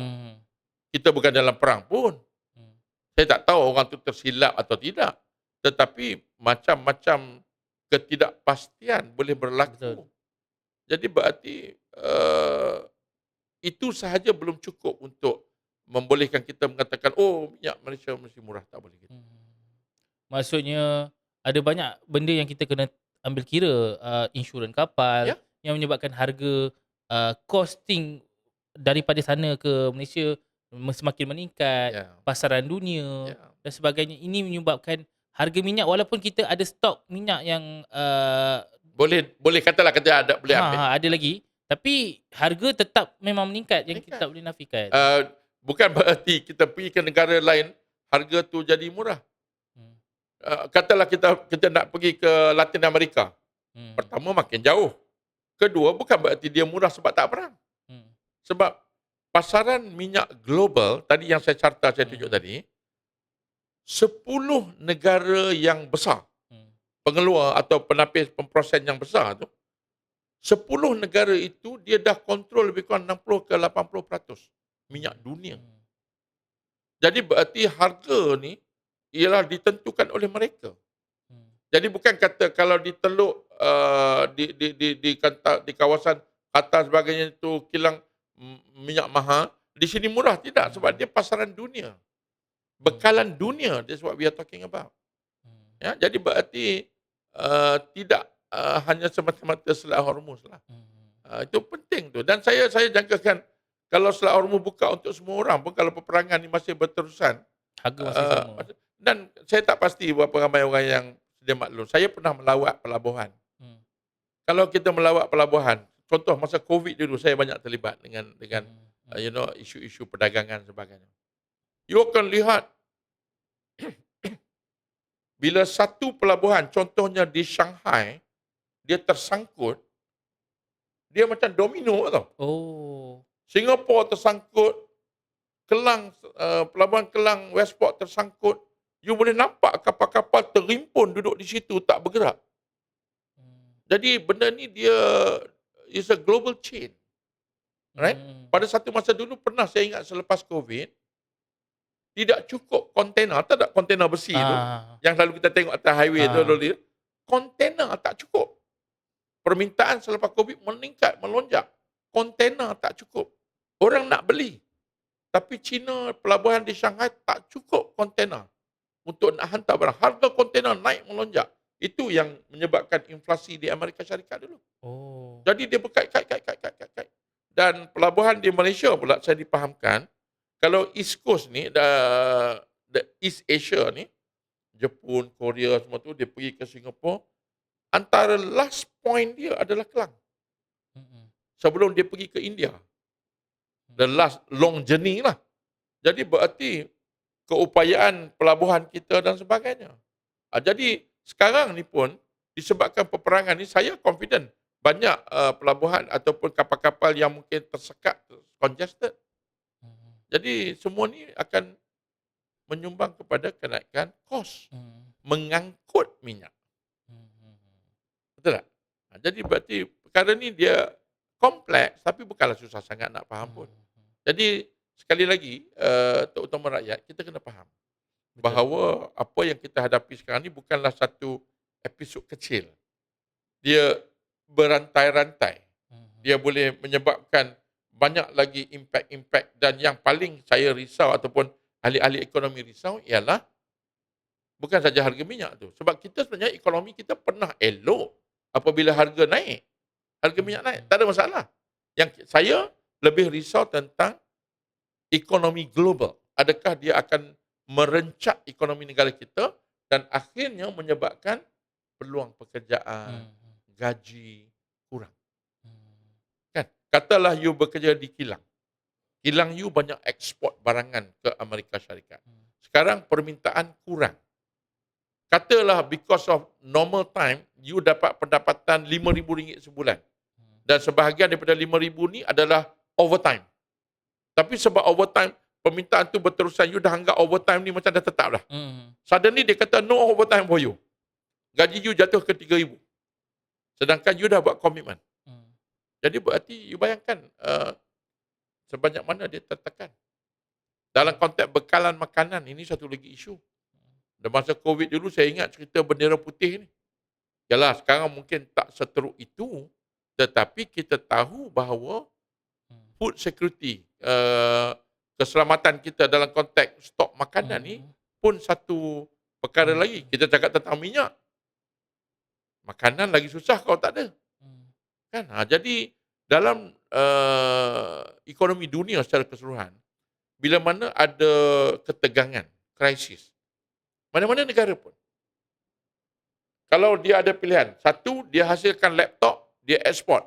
Kita bukan dalam perang pun. Saya tak tahu orang tu tersilap atau tidak. Tetapi macam-macam ketidakpastian boleh berlaku. Betul. Jadi berarti itu sahaja belum cukup untuk membolehkan kita mengatakan, oh minyak Malaysia mesti murah. Tak boleh gitu. Maksudnya ada banyak benda yang kita kena ambil kira, insurans kapal yang menyebabkan harga costing daripada sana ke Malaysia semakin meningkat, pasaran dunia dan sebagainya. Ini menyebabkan harga minyak, walaupun kita ada stok minyak yang boleh katalah kita ada boleh ambil. Ada lagi, tapi harga tetap memang meningkat yang kita tak boleh nafikan. Bukan berarti kita pergi ke negara lain harga tu jadi murah. Katalah kita nak pergi ke Latin Amerika. Pertama makin jauh. Kedua bukan berarti dia murah sebab tak perang. Sebab pasaran minyak global tadi yang saya tunjuk tadi, 10 negara yang besar pengeluar atau penapis pemproses yang besar tu, 10 negara itu dia dah kontrol lebih kurang 60 ke 80% minyak dunia. Jadi berarti harga ni ialah ditentukan oleh mereka. Jadi bukan kata kalau di Teluk di kawasan Qatar sebagainya itu kilang minyak mahal, di sini murah, tidak, sebab dia pasaran dunia. Bekalan dunia, that's what we are talking about. Ya, jadi berarti tidak hanya semata-mata Selat Hormuz lah. Hmm. Itu penting tu. Dan saya jangkakan kalau Selat Hormuz buka untuk semua orang pun, kalau peperangan ni masih berterusan, Harga masih sama. dan saya tak pasti berapa ramai orang yang sedia maklum. Saya pernah melawat pelabuhan. Hmm. Kalau kita melawat pelabuhan, contoh masa COVID dulu, saya banyak terlibat dengan isu-isu perdagangan sebagainya. You akan lihat bila satu pelabuhan, contohnya di Shanghai, dia tersangkut, dia macam domino tau. Oh. Singapura tersangkut, pelabuhan Kelang Westport tersangkut. You boleh nampak kapal-kapal terimpun duduk di situ tak bergerak. Jadi benda ni dia is a global chain. Right? Pada satu masa dulu pernah saya ingat selepas COVID, tidak cukup kontainer, tak ada kontainer besi tu yang lalu kita tengok atas highway tu dulu. Kontainer tak cukup. Permintaan selepas COVID meningkat, melonjak. Kontainer tak cukup. Orang nak beli. Tapi China, pelabuhan di Shanghai tak cukup kontainer untuk nak hantar barang. Harga kontainer naik melonjak. Itu yang menyebabkan inflasi di Amerika Syarikat dulu. Oh. Jadi dia berkait. Dan pelabuhan di Malaysia pula saya dipahamkan, kalau East Coast ni, the East Asia ni, Jepun, Korea semua tu, dia pergi ke Singapura, antara last point dia adalah Kelang. Sebelum dia pergi ke India. The last long journey lah. Jadi berarti keupayaan pelabuhan kita dan sebagainya. Jadi sekarang ni pun disebabkan peperangan ni, saya confident banyak pelabuhan ataupun kapal-kapal yang mungkin tersekat, congested. Jadi semua ni akan menyumbang kepada kenaikan kos mengangkut minyak. Betul tak? Jadi berarti perkara ni dia kompleks tapi bukanlah susah sangat nak faham pun. Jadi sekali lagi, terutama rakyat, kita kena faham bahawa apa yang kita hadapi sekarang ni bukanlah satu episod kecil. Dia berantai-rantai. Dia boleh menyebabkan banyak lagi impak-impak, dan yang paling saya risau ataupun ahli-ahli ekonomi risau ialah bukan saja harga minyak tu. Sebab kita sebenarnya ekonomi kita pernah elok apabila harga naik. Harga minyak naik, tak ada masalah. Yang saya lebih risau tentang ekonomi global. Adakah dia akan merencak ekonomi negara kita dan akhirnya menyebabkan peluang pekerjaan, gaji kurang. Kan? Katalah you bekerja di kilang. Kilang you banyak ekspor barangan ke Amerika Syarikat. Sekarang permintaan kurang. Katalah because of normal time, you dapat pendapatan RM5,000 sebulan. Dan sebahagian daripada RM5,000 ni adalah overtime. Tapi sebab overtime, permintaan tu berterusan, you dah anggap overtime ni macam dah tetap dah. Suddenly dia kata no overtime for you. Gaji you jatuh ke RM3,000. Sedangkan you dah buat komitmen. Jadi berarti you bayangkan sebanyak mana dia tertekan. Dalam konteks bekalan makanan, ini satu lagi isu. Dan masa COVID dulu saya ingat cerita bendera putih ni. Yalah, sekarang mungkin tak seteruk itu, tetapi kita tahu bahawa food security, keselamatan kita dalam konteks stok makanan ni pun satu perkara lagi. Kita cakap tentang minyak. Makanan lagi susah kalau tak ada. Kan? Jadi dalam ekonomi dunia secara keseluruhan, bila mana ada ketegangan, krisis, mana-mana negara pun, kalau dia ada pilihan, satu dia hasilkan laptop, dia ekspor.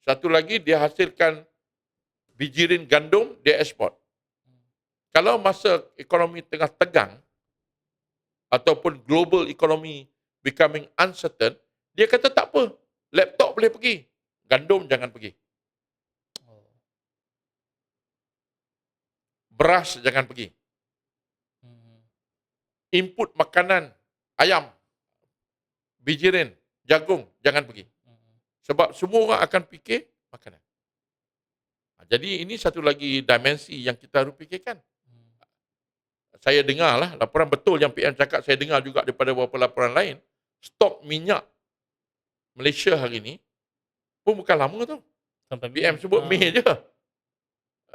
Satu lagi dia hasilkan bijirin gandum, dia ekspor. Kalau masa ekonomi tengah tegang ataupun global economy becoming uncertain, dia kata tak apa, laptop boleh pergi, gandum jangan pergi. Beras jangan pergi. Input makanan, ayam, bijirin, jagung, jangan pergi. Sebab semua orang akan fikir makanan. Jadi ini satu lagi dimensi yang kita harus fikirkan. Saya dengar lah, laporan betul yang PM cakap, saya dengar juga daripada beberapa laporan lain, stok minyak Malaysia hari ini pun bukan lama tu. Sampai PM sebut Mei je.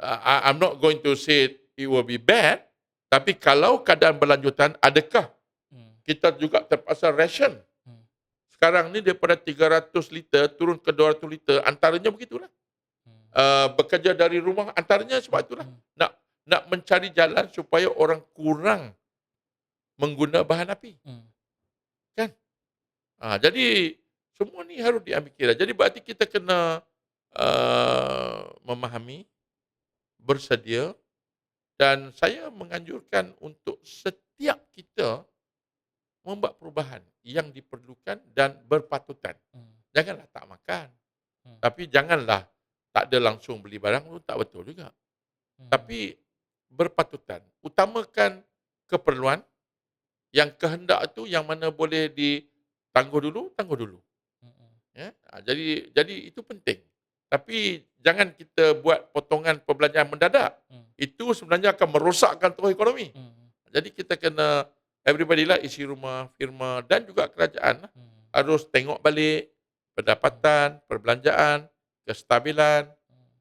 I'm not going to say it will be bad, tapi kalau keadaan berlanjutan, adakah kita juga terpaksa ration? sekarang ni daripada 300 liter turun ke 200 liter, antaranya begitulah. Bekerja dari rumah, antaranya sebab itulah. Nak mencari jalan supaya orang kurang mengguna bahan api. Kan? Jadi semua ni harus diambil kira. Jadi berarti kita kena memahami, bersedia, dan saya menganjurkan untuk setiap kita membuat perubahan yang diperlukan dan berpatutan. Janganlah tak makan. Tapi janganlah tak ada langsung beli barang, itu tak betul juga. Tapi berpatutan. Utamakan keperluan, yang kehendak itu yang mana boleh ditangguh dulu, tangguh dulu. Ya? Jadi itu penting. Tapi jangan kita buat potongan perbelanjaan mendadak. Itu sebenarnya akan merosakkan terus ekonomi. Jadi kita kena, everybody lah, isi rumah, firma dan juga kerajaan harus tengok balik pendapatan, perbelanjaan, kestabilan.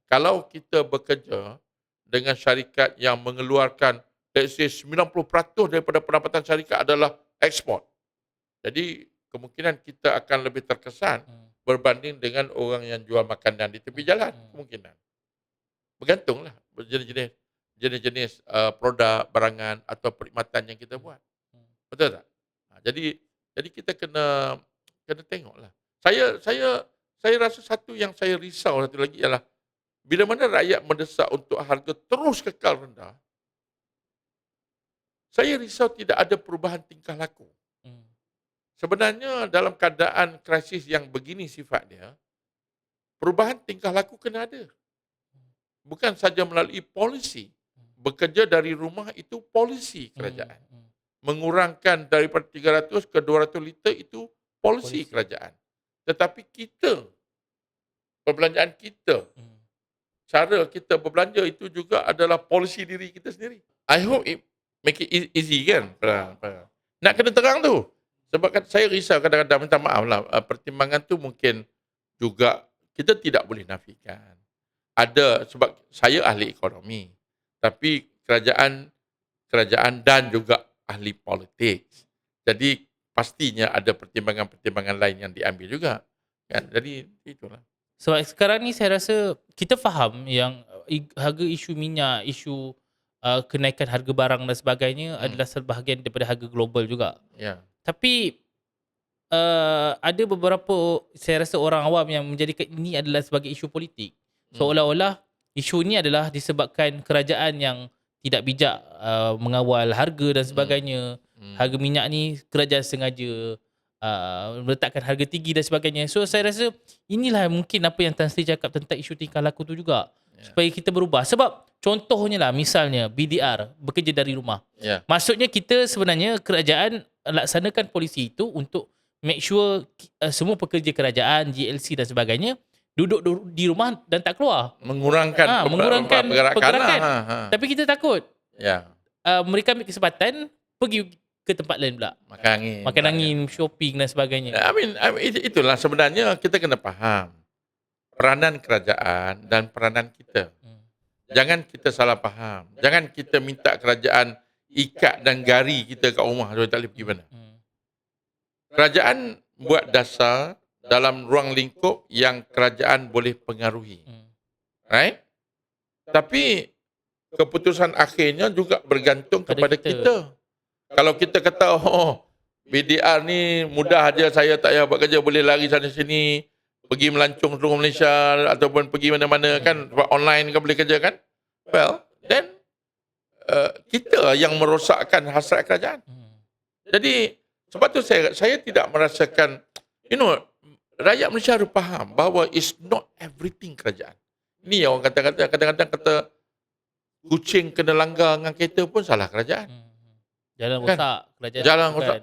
Kalau kita bekerja dengan syarikat yang mengeluarkan, let's say 90% daripada pendapatan syarikat adalah ekspor. Jadi kemungkinan kita akan lebih terkesan berbanding dengan orang yang jual makanan di tepi jalan. Kemungkinan. Bergantunglah jenis-jenis produk, barangan atau perkhidmatan yang kita buat. Betul tak? Jadi kita kena tengoklah. Saya rasa satu yang saya risau satu lagi ialah bila mana rakyat mendesak untuk harga terus kekal rendah, saya risau tidak ada perubahan tingkah laku. Sebenarnya dalam keadaan krisis yang begini sifatnya, perubahan tingkah laku kena ada. Bukan saja melalui polisi. Bekerja dari rumah itu polisi kerajaan. Mengurangkan daripada 300 ke 200 liter itu polisi kerajaan. Tetapi kita, perbelanjaan kita, cara kita berbelanja itu juga adalah polisi diri kita sendiri. I hope it make it easy kan. Nak kena terang tu. Sebab kan saya risau kadang-kadang, minta maaf lah, pertimbangan tu mungkin juga kita tidak boleh nafikan. Ada, sebab saya ahli ekonomi. Tapi kerajaan dan juga ahli politik. Jadi pastinya ada pertimbangan-pertimbangan lain yang diambil juga. Kan? Jadi itulah. Sebab sekarang ni saya rasa kita faham yang harga isu minyak, isu kenaikan harga barang dan sebagainya adalah sebahagian daripada harga global juga. Ya. Tapi ada beberapa, saya rasa orang awam yang menjadikan ini adalah sebagai isu politik. Seolah-olah isu ini adalah disebabkan kerajaan yang tidak bijak mengawal harga dan sebagainya. Harga minyak ni kerajaan sengaja meletakkan harga tinggi dan sebagainya. So saya rasa inilah mungkin apa yang Tan Sri cakap tentang isu tingkah laku tu juga. Supaya kita berubah. Sebab contohnya lah, misalnya BDR, bekerja dari rumah. Maksudnya kita sebenarnya kerajaan laksanakan polisi itu untuk make sure semua pekerja kerajaan, GLC dan sebagainya duduk di rumah dan tak keluar. Mengurangkan pergerakan. Tapi kita takut. Mereka ambil kesempatan pergi ke tempat lain pula. Makan angin, shopping dan sebagainya. I mean, itulah sebenarnya kita kena faham peranan kerajaan dan peranan kita. Jangan kita salah faham. Jangan kita minta kerajaan ikat dan gari kita kat rumah supaya tak boleh pergi mana. Kerajaan buat dasar dalam ruang lingkup yang kerajaan boleh pengaruhi. Right? Tapi keputusan akhirnya juga bergantung kepada kita. Kalau kita kata, BDR ni mudah aja, saya tak payah buat kerja, boleh lari sana sini, pergi melancong seluruh Malaysia ataupun pergi mana-mana kan, sebab online kan boleh kerja kan. Well, then kita yang merosakkan hasrat kerajaan. Jadi sebab tu saya tidak merasakan, rakyat Malaysia harus faham bahawa it's not everything kerajaan. Ini yang orang kadang-kadang kata kucing kena langgar dengan kereta pun salah kerajaan. Jalan rosak, kerajaan. Jalan rosak.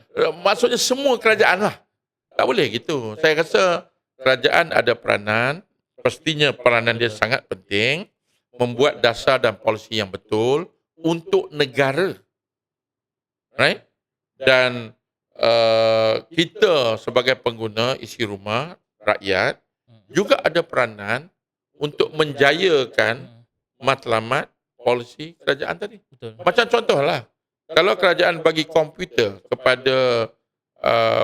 Maksudnya semua kerajaan lah. Tak boleh gitu. Saya rasa kerajaan ada peranan, pastinya peranan dia sangat penting, membuat dasar dan polisi yang betul untuk negara. Right? Dan kita sebagai pengguna isi rumah, rakyat, juga ada peranan untuk menjayakan matlamat polisi kerajaan tadi. Betul. Macam contohlah, kalau kerajaan bagi komputer kepada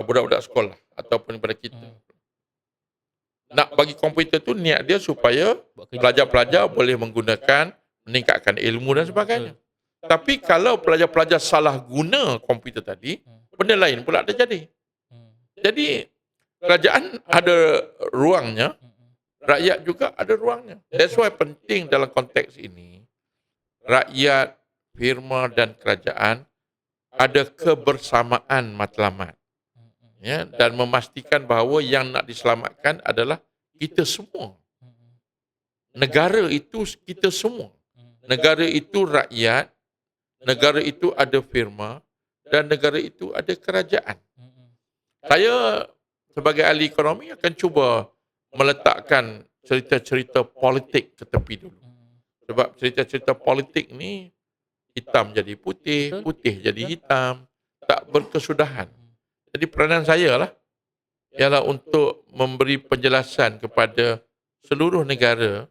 budak-budak sekolah ataupun kepada kita. Hmm. Nak bagi komputer tu niat dia supaya Buat kerja. pelajar-pelajar boleh menggunakan, meningkatkan ilmu dan sebagainya. Tapi kalau pelajar-pelajar salah guna komputer tadi, benda lain pula terjadi. Jadi kerajaan ada ruangnya, rakyat juga ada ruangnya. That's why penting dalam konteks ini, rakyat, firma dan kerajaan ada kebersamaan matlamat. Ya, dan memastikan bahawa yang nak diselamatkan adalah kita semua. Negara itu kita semua. Negara itu rakyat, negara itu ada firma, dan negara itu ada kerajaan. Saya sebagai ahli ekonomi akan cuba meletakkan cerita-cerita politik ke tepi dulu. Sebab cerita-cerita politik ni hitam jadi putih, putih jadi hitam, tak berkesudahan. Jadi peranan saya lah ialah untuk memberi penjelasan kepada seluruh negara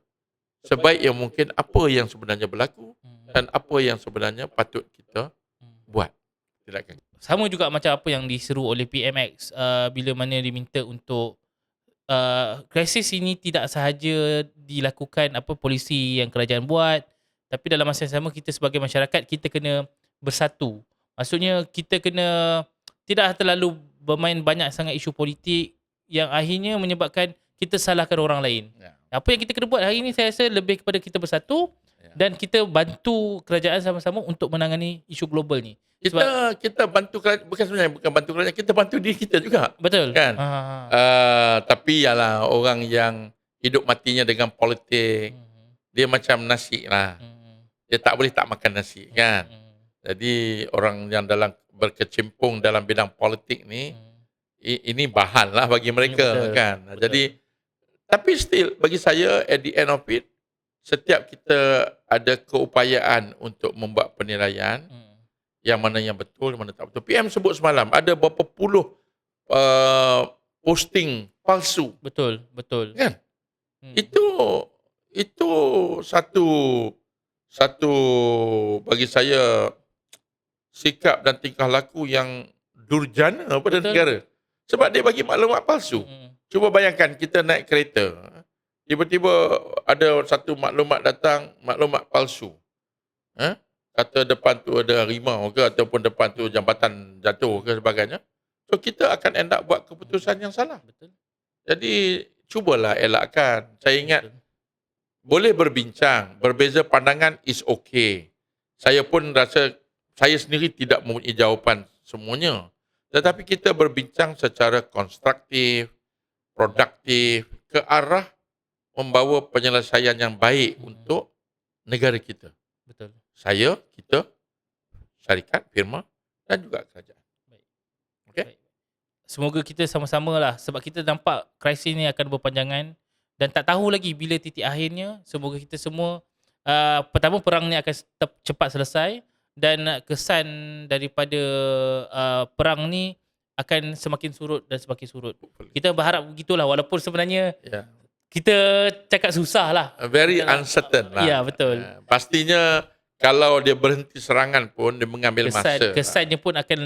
sebaik yang mungkin apa yang sebenarnya berlaku dan apa yang sebenarnya patut kita buat. Silakan. Sama juga macam apa yang diseru oleh PMX bila mana diminta untuk krisis ini tidak sahaja dilakukan polisi yang kerajaan buat, tapi dalam masa yang sama kita sebagai masyarakat kita kena bersatu. Maksudnya kita kena tidak terlalu bermain banyak sangat isu politik yang akhirnya menyebabkan kita salahkan orang lain. Ya. Apa yang kita kena buat hari ini saya rasa lebih kepada kita bersatu dan kita bantu kerajaan sama-sama untuk menangani isu global ni. Kita bantu kerajaan, bukan bantu kerajaan, kita bantu diri kita juga. Betul. Kan? Tapi ialah orang yang hidup matinya dengan politik, dia macam nasi lah. Dia tak boleh tak makan nasi, kan? Jadi orang yang berkecimpung dalam bidang politik ni, ini bahan lah bagi mereka, kan? Betul. Jadi, tapi still bagi saya at the end of it, setiap kita ada keupayaan untuk membuat penilaian, yang mana yang betul, yang mana tak betul. PM sebut semalam, ada berapa puluh posting palsu. Betul. Kan? Itu satu bagi saya sikap dan tingkah laku yang durjana pada negara. Sebab dia bagi maklumat palsu. Cuba bayangkan kita naik kereta, tiba-tiba ada satu maklumat datang, maklumat palsu. Kata depan tu ada harimau ke, ataupun depan tu jambatan jatuh ke sebagainya. So kita akan end up buat keputusan yang salah. Betul. Jadi cubalah elakkan. Saya ingat boleh berbincang, berbeza pandangan is okay. Saya pun rasa saya sendiri tidak mempunyai jawapan semuanya. Tetapi kita berbincang secara konstruktif, produktif, ke arah membawa penyelesaian yang baik untuk negara kita. Betul. Saya, kita, syarikat, firma dan juga kerajaan. Baik. Okay? Baik. Semoga kita sama-sama lah, sebab kita nampak krisis ni akan berpanjangan dan tak tahu lagi bila titik akhirnya. Semoga kita semua, pertama perang ni akan cepat selesai dan kesan daripada perang ni akan semakin surut dan semakin surut. Kita berharap begitulah, walaupun sebenarnya kita cakap susah lah. Very uncertain lah. Ya, betul. Pastinya kalau dia berhenti serangan pun dia mengambil masa. Kesannya pun akan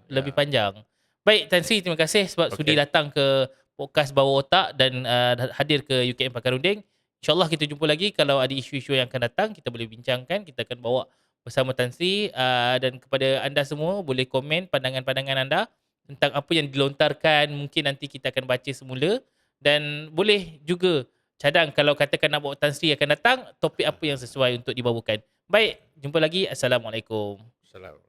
lebih panjang. Baik, Tan Sri, terima kasih sebab sudi datang ke podcast Bawa Otak dan hadir ke UKM Pakarunding. InsyaAllah kita jumpa lagi. Kalau ada isu-isu yang akan datang, kita boleh bincangkan. Kita akan bawa bersama Tan Sri. Dan kepada anda semua, boleh komen pandangan-pandangan anda tentang apa yang dilontarkan. Mungkin nanti kita akan baca semula. Dan boleh juga cadang kalau katakan nak bawa Tan Sri akan datang, topik apa yang sesuai untuk dibawakan. Baik, jumpa lagi. Assalamualaikum. Assalamualaikum.